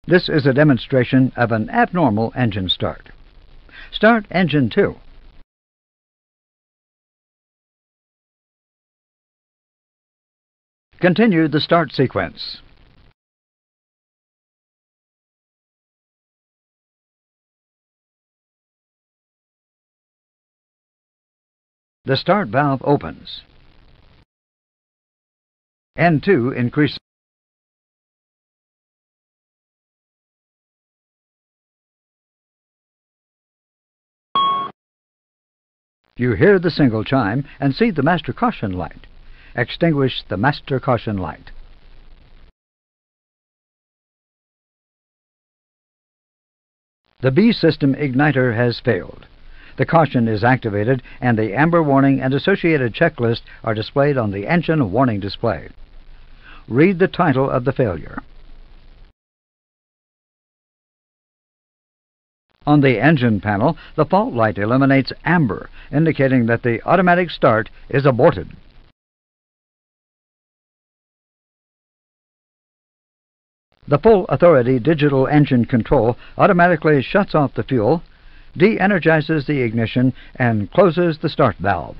This is a demonstration of an abnormal engine start. Start engine 2. Continue the start sequence. The start valve opens. N2 increases. You hear the signal chime and see the master caution light. Extinguish the master caution light. The B system igniter has failed. The caution is activated and the amber warning and associated checklist are displayed on the engine warning display. Read the title of the failure. On the engine panel, the fault light illuminates amber, indicating that the automatic start is aborted. The full authority digital engine control automatically shuts off the fuel, de-energizes the ignition, and closes the start valve.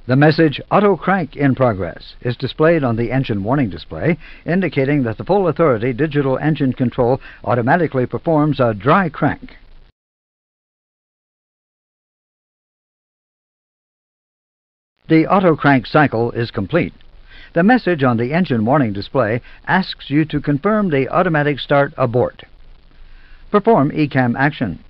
The message Auto Crank in Progress is displayed on the engine warning display, indicating that the full authority digital engine control automatically performs a dry crank. The auto crank cycle is complete. The message on the engine warning display asks you to confirm the automatic start abort. Perform ECAM action.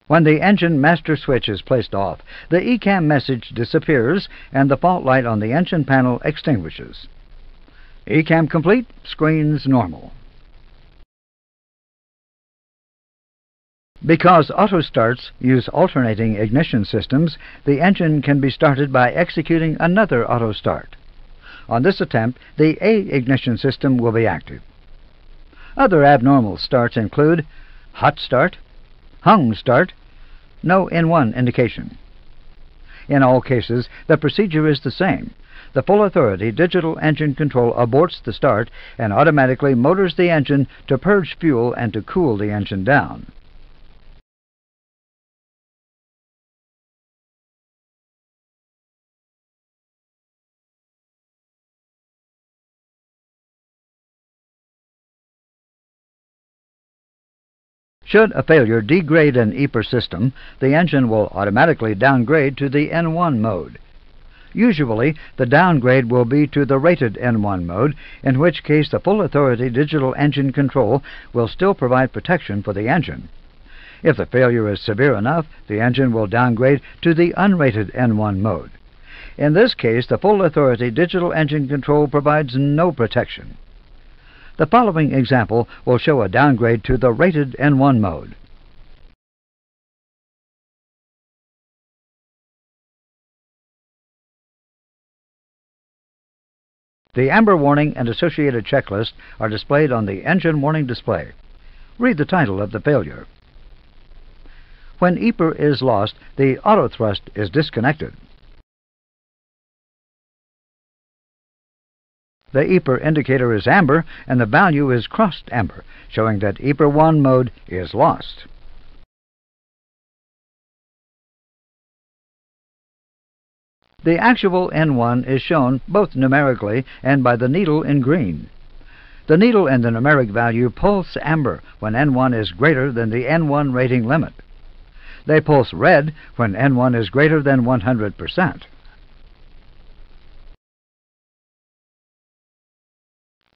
When the engine master switch is placed off, the ECAM message disappears and the fault light on the engine panel extinguishes. ECAM complete, screens normal. Because auto starts use alternating ignition systems, the engine can be started by executing another auto start. On this attempt, the A ignition system will be active. Other abnormal starts include hot start, hung start, no N1 indication. In all cases, the procedure is the same. The full authority digital engine control aborts the start and automatically motors the engine to purge fuel and to cool the engine down. Should a failure degrade an EPR system, the engine will automatically downgrade to the N1 mode. Usually, the downgrade will be to the rated N1 mode, in which case the full authority digital engine control will still provide protection for the engine. If the failure is severe enough, the engine will downgrade to the unrated N1 mode. In this case, the full authority digital engine control provides no protection. The following example will show a downgrade to the rated N1 mode. The amber warning and associated checklist are displayed on the engine warning display. Read the title of the failure. When EPR is lost, the auto thrust is disconnected. The EPR indicator is amber and the value is crossed amber, showing that EPR 1 mode is lost. The actual N1 is shown both numerically and by the needle in green. The needle and the numeric value pulse amber when N1 is greater than the N1 rating limit. They pulse red when N1 is greater than 100%.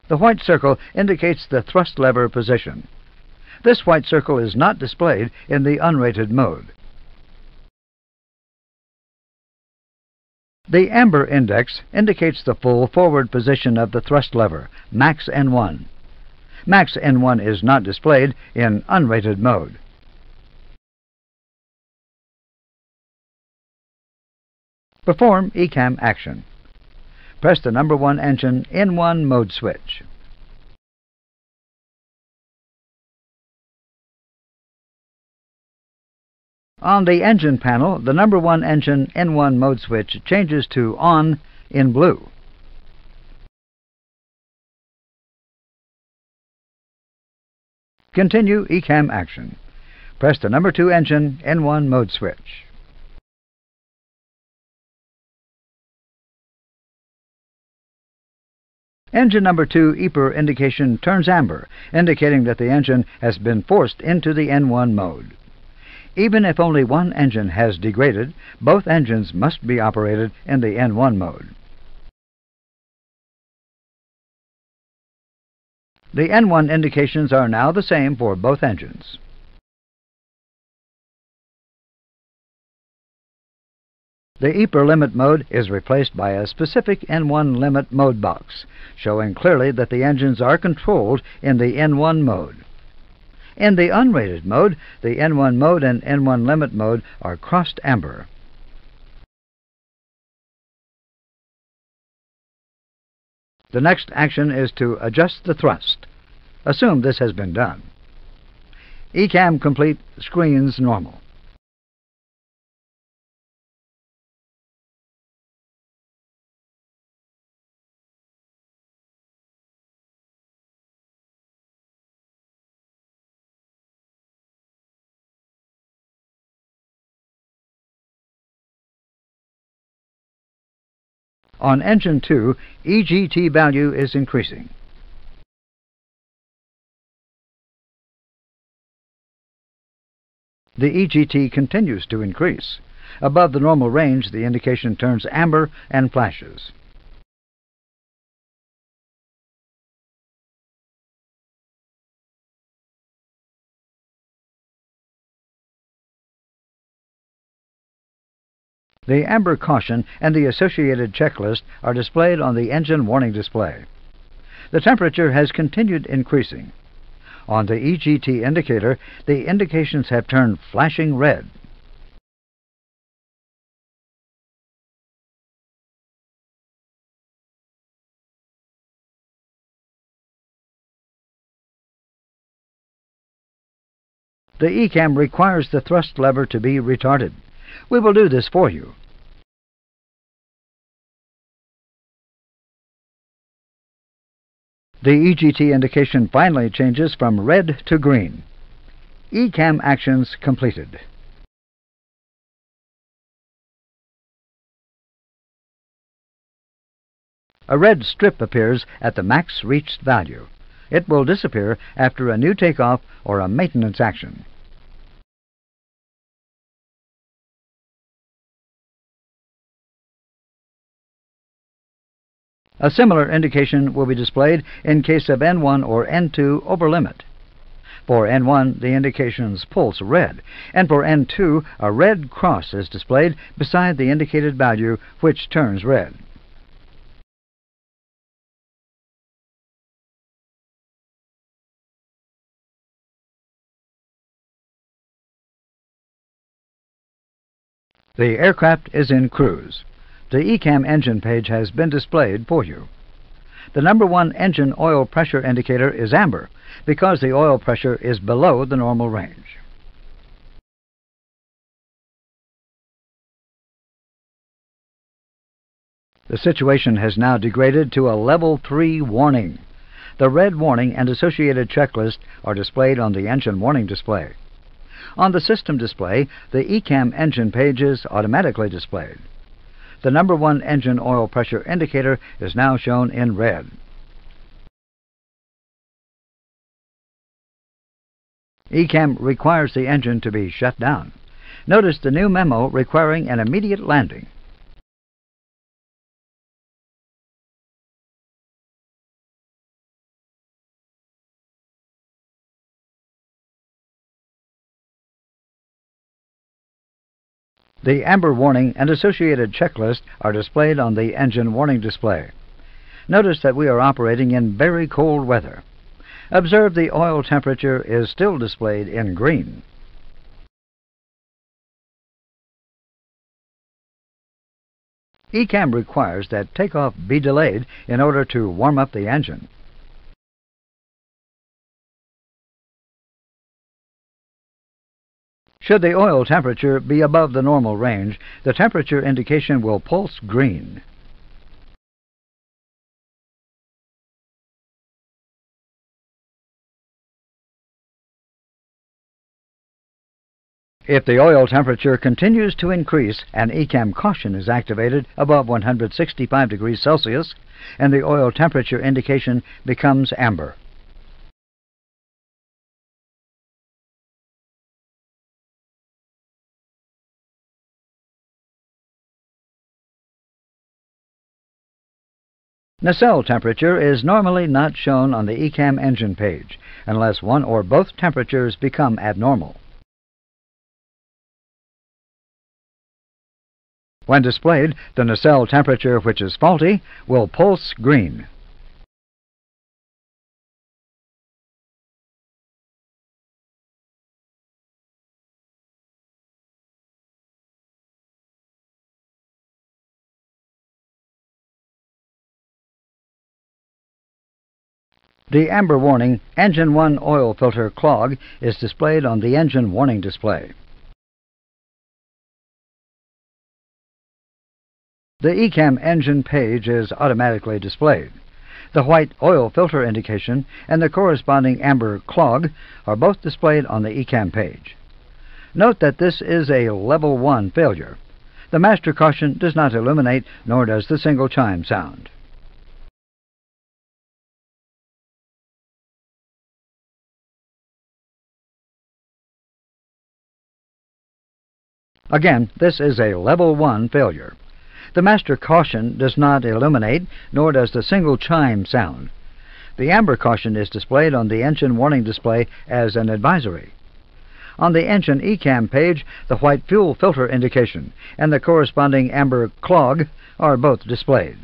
The white circle indicates the thrust lever position. This white circle is not displayed in the unrated mode. The amber index indicates the full forward position of the thrust lever, max N1. Max N1 is not displayed in unrated mode. Perform ECAM action. Press the number 1 engine N1 mode switch. On the engine panel, the number 1 engine N1 mode switch changes to on in blue. Continue ECAM action. Press the number 2 engine N1 mode switch. Engine number 2 EPR indication turns amber, indicating that the engine has been forced into the N1 mode. Even if only one engine has degraded, both engines must be operated in the N1 mode. The N1 indications are now the same for both engines. The EPR limit mode is replaced by a specific N1 limit mode box, showing clearly that the engines are controlled in the N1 mode. In the unrated mode, the N1 mode and N1 limit mode are crossed amber. The next action is to adjust the thrust. Assume this has been done. ECAM complete, screens normal. On engine 2, EGT value is increasing. The EGT continues to increase. Above the normal range, the indication turns amber and flashes. The amber caution and the associated checklist are displayed on the engine warning display. The temperature has continued increasing. On the EGT indicator, the indications have turned flashing red. The ECAM requires the thrust lever to be retarded. We will do this for you. The EGT indication finally changes from red to green. ECAM actions completed. A red strip appears at the max reached value. It will disappear after a new takeoff or a maintenance action. A similar indication will be displayed in case of N1 or N2 over limit. For N1, the indications pulse red, and for N2, a red cross is displayed beside the indicated value, which turns red. The aircraft is in cruise. The ECAM engine page has been displayed for you. The number 1 engine oil pressure indicator is amber because the oil pressure is below the normal range. The situation has now degraded to a level 3 warning. The red warning and associated checklist are displayed on the engine warning display. On the system display, the ECAM engine page is automatically displayed. The number 1 engine oil pressure indicator is now shown in red. ECAM requires the engine to be shut down. Notice the new memo requiring an immediate landing. The amber warning and associated checklist are displayed on the engine warning display. Notice that we are operating in very cold weather. Observe the oil temperature is still displayed in green. ECAM requires that takeoff be delayed in order to warm up the engine. Should the oil temperature be above the normal range, the temperature indication will pulse green. If the oil temperature continues to increase, an ECAM caution is activated above 165 degrees Celsius, and the oil temperature indication becomes amber. Nacelle temperature is normally not shown on the ECAM engine page, unless one or both temperatures become abnormal. When displayed, the nacelle temperature, which is faulty, will pulse green. The amber warning, Engine 1 Oil Filter Clog, is displayed on the engine warning display. The ECAM engine page is automatically displayed. The white oil filter indication and the corresponding amber clog are both displayed on the ECAM page. Note that this is a Level 1 failure. The master caution does not illuminate, nor does the single chime sound. Again, this is a Level 1 failure. The master caution does not illuminate, nor does the single chime sound. The amber caution is displayed on the engine warning display as an advisory. On the engine ECAM page, the white fuel filter indication and the corresponding amber clog are both displayed.